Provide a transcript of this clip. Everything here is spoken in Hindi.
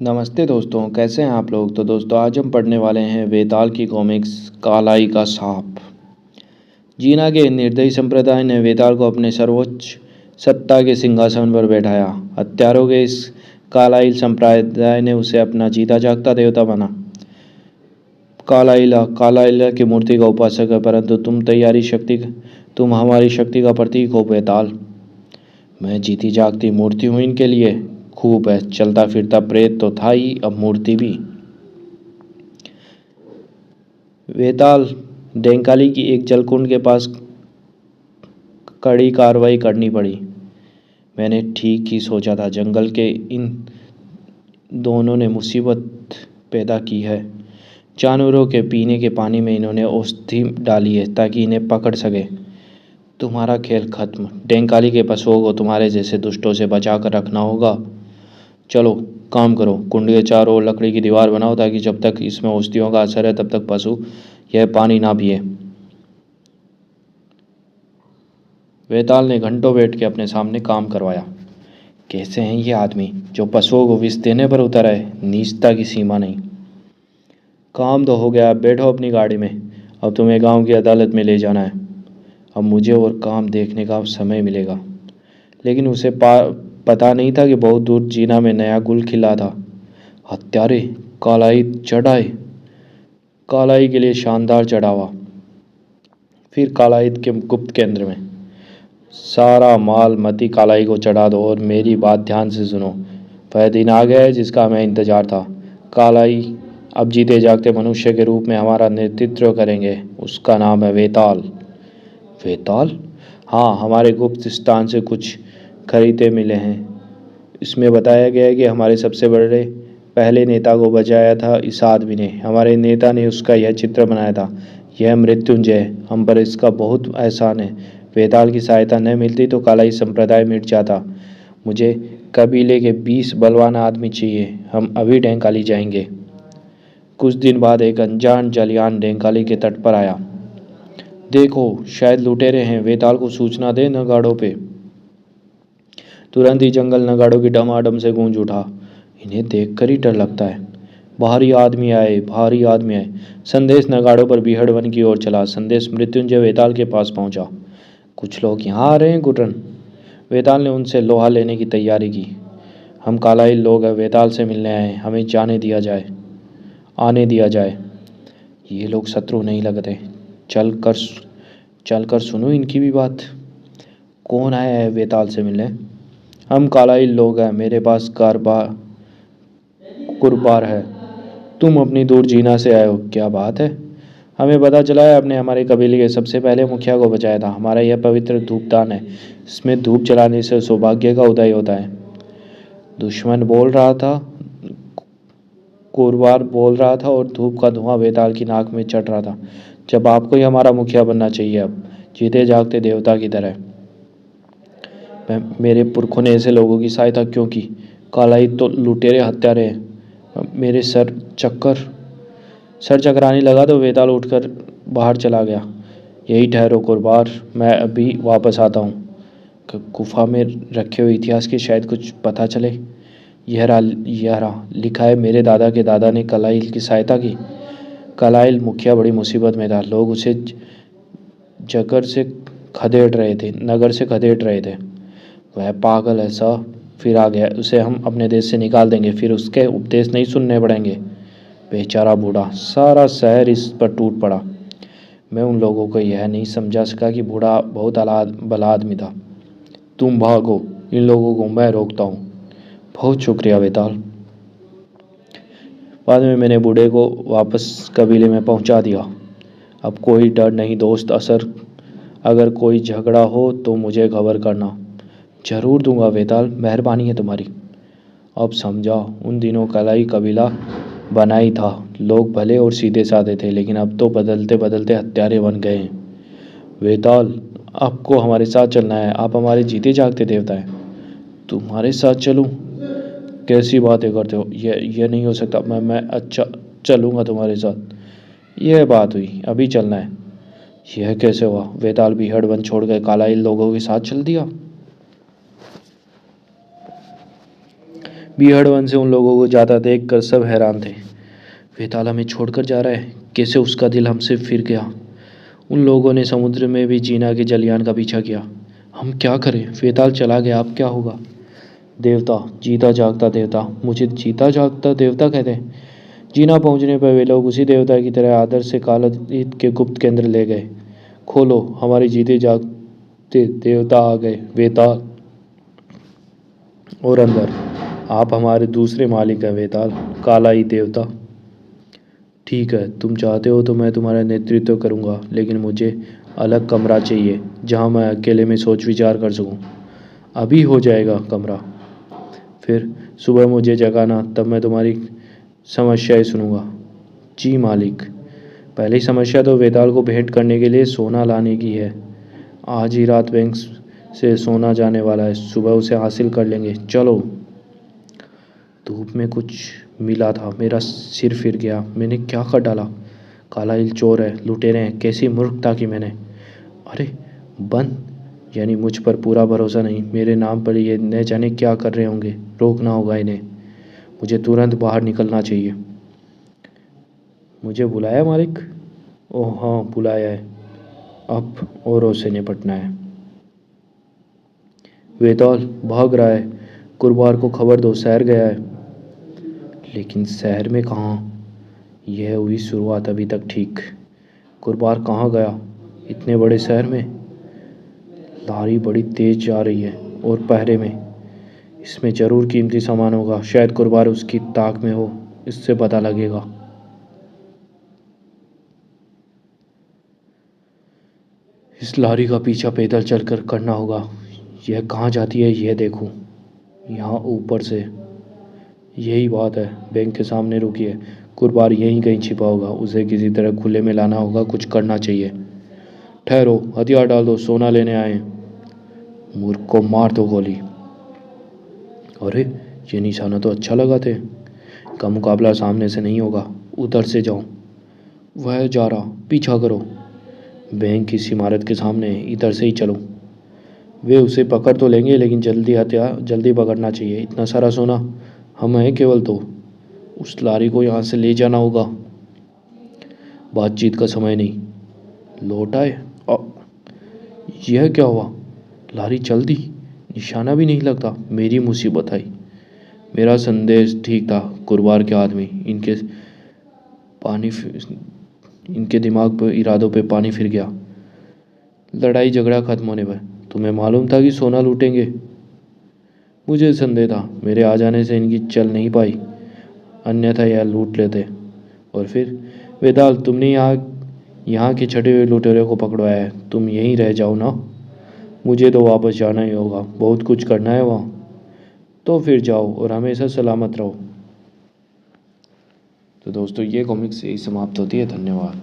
नमस्ते दोस्तों, कैसे हैं आप लोग। तो दोस्तों आज हम पढ़ने वाले हैं वेताल की कॉमिक्स कालाई का सांप। जीना के निर्दयी संप्रदाय ने वेताल को अपने सर्वोच्च सत्ता के सिंहासन पर बैठाया। हत्यारों के इस कालाइल संप्रदाय ने उसे अपना जीता जागता देवता बना। कालाइला कालाइला की मूर्ति का उपासक है, परंतु तुम हमारी शक्ति का प्रतीक हो वेताल। मैं जीती जागती मूर्ति हूँ इनके लिए। खूब है, चलता फिरता प्रेत तो था ही, अब मूर्ति भी। वेताल डेंकाली की एक जलकुंड के पास कड़ी कार्रवाई करनी पड़ी। मैंने ठीक ही सोचा था, जंगल के इन दोनों ने मुसीबत पैदा की है। जानवरों के पीने के पानी में इन्होंने औषधि डाली है ताकि इन्हें पकड़ सके। तुम्हारा खेल खत्म। डेंकाली के पशुओं को तुम्हारे जैसे दुष्टों से बचा कर रखना होगा। चलो काम करो, कुंड के चारों ओर लकड़ी की दीवार बनाओ ताकि जब तक इसमें औषधियों का असर है तब तक पशु यह पानी ना पिए। वेताल ने घंटों बैठ के अपने सामने काम करवाया। कैसे हैं ये आदमी जो पशुओं को विष देने पर उतर आए, नीचता की सीमा नहीं। काम तो हो गया, बैठो अपनी गाड़ी में। अब तुम्हें गांव की अदालत में ले जाना है। अब मुझे और काम देखने का समय मिलेगा। लेकिन उसे पता नहीं था कि बहुत दूर जीना में नया गुल खिला था। हत्यारे कालाई चढ़ाए। कालाई के लिए शानदार चढ़ावा। फिर कालाइत के गुप्त केंद्र में सारा माल मती कालाई को चढ़ा दो। और मेरी बात ध्यान से सुनो, वह दिन आ गया है जिसका हमें इंतजार था। कालाई अब जीते जागते मनुष्य के रूप में हमारा नेतृत्व करेंगे। उसका नाम है वेताल। वेताल? हाँ, हमारे गुप्त स्थान से कुछ खरीदे मिले हैं। इसमें बताया गया है कि हमारे सबसे बड़े पहले नेता को बचाया था इस आदमी ने। हमारे नेता ने उसका यह चित्र बनाया था। यह मृत्युंजय है, हम पर इसका बहुत एहसान है। वेताल की सहायता न मिलती तो कालाई संप्रदाय मिट जाता। मुझे कबीले के 20 बलवान आदमी चाहिए। हम अभी डेंकाली जाएंगे। कुछ दिन बाद एक अनजान जलयान डेंकाली के तट पर आया। देखो, शायद लुटेरे हैं। वेताल को सूचना दे नगाड़ों पे। तुरंत ही जंगल नगाड़ों की डमाडम से गूंज उठा। इन्हें देखकर ही डर लगता है। भारी आदमी आए, भारी आदमी आए। संदेश नगाड़ों पर बीहड़ वन की ओर चला। संदेश मृत्युंजय वेताल के पास पहुंचा। कुछ लोग यहाँ आ रहे हैं गुटन। वेताल ने उनसे लोहा लेने की तैयारी की। हम कालाइल लोग हैं, वेताल से मिलने आए, हमें आने दिया जाए। ये लोग शत्रु नहीं लगते। चल कर सुनो इनकी भी बात। कौन आया है वेताल से मिलने? हम कालाइल लोग हैं, मेरे पास कुरबार है। तुम अपनी दूर जीना से आए हो, क्या बात है? हमें पता चला है आपने हमारे कबीले के सबसे पहले मुखिया को बचाया था। हमारा यह पवित्र धूपदान है, इसमें धूप जलाने से सौभाग्य का उदय होता है। दुश्मन बोल रहा था, कुरबार बोल रहा था और धूप का धुआं वेताल की नाक में चढ़ रहा था। जब आपको ही हमारा मुखिया बनना चाहिए, अब जीते जागते देवता की तरह। मेरे पुरखों ने ऐसे लोगों की सहायता क्यों की? कालाई तो लुटेरे हत्यारे हैं। मेरे सर चकराने लगा तो वेताल उठकर बाहर चला गया। यही ठहरो कुरबार, मैं अभी वापस आता हूँ। गुफा में रखे हुए इतिहास की शायद कुछ पता चले। यह रहा, लिखा है मेरे दादा के दादा ने कलाइल की सहायता की। कलाइल मुखिया बड़ी मुसीबत में था। लोग उसे नगर से खदेड़ रहे थे। वह पागल है सर, फिर आ गया। उसे हम अपने देश से निकाल देंगे, फिर उसके उपदेश नहीं सुनने पड़ेंगे। बेचारा बूढ़ा, सारा शहर इस पर टूट पड़ा। मैं उन लोगों को यह नहीं समझा सका कि बूढ़ा बहुत भला आदमी था। तुम भागो, इन लोगों को मैं रोकता हूँ। बहुत शुक्रिया वेताल। बाद में मैंने बूढ़े को वापस कबीले में पहुँचा दिया। अब कोई डर नहीं दोस्त। अगर कोई झगड़ा हो तो मुझे खबर करना। जरूर दूंगा वेताल, मेहरबानी है तुम्हारी। अब समझा, उन दिनों कलाई कबीला बना ही था। लोग भले और सीधे साधे थे, लेकिन अब तो बदलते बदलते हत्यारे बन गए हैं। वेताल, आपको हमारे साथ चलना है। आप हमारे जीते जागते देवता हैं। तुम्हारे साथ चलूं? कैसी बातें करते हो? ये नहीं हो सकता। मैं अच्छा चलूंगा तुम्हारे साथ। यह बात हुई, अभी चलना है। यह कैसे हुआ? वेताल भी हड़बन छोड़ कर कालाइल लोगों के साथ चल दिया। बीहड़ वन से उन लोगों को जाता देखकर सब हैरान थे। वेताल हमें छोड़कर जा रहा है, कैसे उसका दिल हमसे फिर गया। उन लोगों ने समुद्र में भी जीना के जलयान का पीछा किया। हम क्या करें, वेताल चला गया, अब क्या होगा। देवता, जीता जागता देवता। मुझे जीता जागता देवता कहते हैं। जीना पहुंचने पर वे लोग उसी देवता की तरह आदर से कालातीत के गुप्त केंद्र ले गए। खोलो, हमारे जीते जागते देवता आ गए। वेताल और अंदर, आप हमारे दूसरे मालिक हैं वेताल, काला ही देवता। ठीक है, तुम चाहते हो तो मैं तुम्हारा नेतृत्व करूंगा, लेकिन मुझे अलग कमरा चाहिए जहां मैं अकेले में सोच विचार कर सकूं। अभी हो जाएगा कमरा। फिर सुबह मुझे जगाना, तब मैं तुम्हारी समस्याएं सुनूंगा। जी मालिक। पहली समस्या तो वेताल को भेंट करने के लिए सोना लाने की है। आज ही रात बैंक से सोना जाने वाला है, सुबह उसे हासिल कर लेंगे। चलो। धूप में कुछ मिला था, मेरा सिर फिर गया। मैंने क्या कर डाला। काला हिल चोर है, लुटेरे हैं, कैसी मूर्खता की मैंने। अरे बंद, यानी मुझ पर पूरा भरोसा नहीं। मेरे नाम पर ये न जाने क्या कर रहे होंगे। रोकना होगा इन्हें। मुझे तुरंत बाहर निकलना चाहिए। मुझे बुलाया मालिक? ओह हाँ, बुलाया है। अब औरों से निपटना है। वेताल भाग रहा है, कुरबार को खबर दो, शहर गया है। लेकिन शहर में कहाँ? यह हुई शुरुआत अभी तक ठीक। कुरबार कहाँ गया इतने बड़े शहर में? लारी बड़ी तेज जा रही है और पहरे में। इसमें जरूर कीमती सामान होगा, शायद कुरबार उसकी ताक में हो, इससे पता लगेगा। इस लारी का पीछा पैदल चलकर करना होगा। यह कहाँ जाती है यह देखूं। यहाँ ऊपर से। यही बात है, बैंक के सामने रुकी है। कुरबार यहीं कहीं छिपा होगा, उसे किसी तरह खुले में लाना होगा, कुछ करना चाहिए। ठहरो, हथियार डाल दो, सोना लेने आए हैं। मूर्ख को मार दो गोली। अरे ये निशाना तो अच्छा लगाते हैं। का मुकाबला सामने से नहीं होगा, उधर से जाओ। वह जा रहा, पीछा करो। बैंक की इस इमारत के सामने, इधर से ही चलो। वे उसे पकड़ तो लेंगे, लेकिन हथियार जल्दी पकड़ना चाहिए। इतना सारा सोना, हम हैं केवल दो। उस लारी को यहाँ से ले जाना होगा। बातचीत का समय नहीं। लौट आए। यह क्या हुआ? लारी चल दी, निशाना भी नहीं लगता। मेरी मुसीबत आई। मेरा संदेश ठीक था। कुरबार के आदमी, पानी इनके दिमाग पर, इरादों पे पानी फिर गया। लड़ाई झगड़ा खत्म होने पर तुम्हें मालूम था कि सोना लूटेंगे? मुझे संदेह था। मेरे आ जाने से इनकी चल नहीं पाई, अन्यथा यह लूट लेते। और फिर वेताल, तुमने यहाँ के छठे हुए लुटेरे को पकड़वाया है। तुम यहीं रह जाओ ना। मुझे तो वापस जाना ही होगा, बहुत कुछ करना है वहाँ। तो फिर जाओ और हमेशा सलामत रहो। तो दोस्तों, ये कॉमिक्स यही समाप्त होती है। धन्यवाद।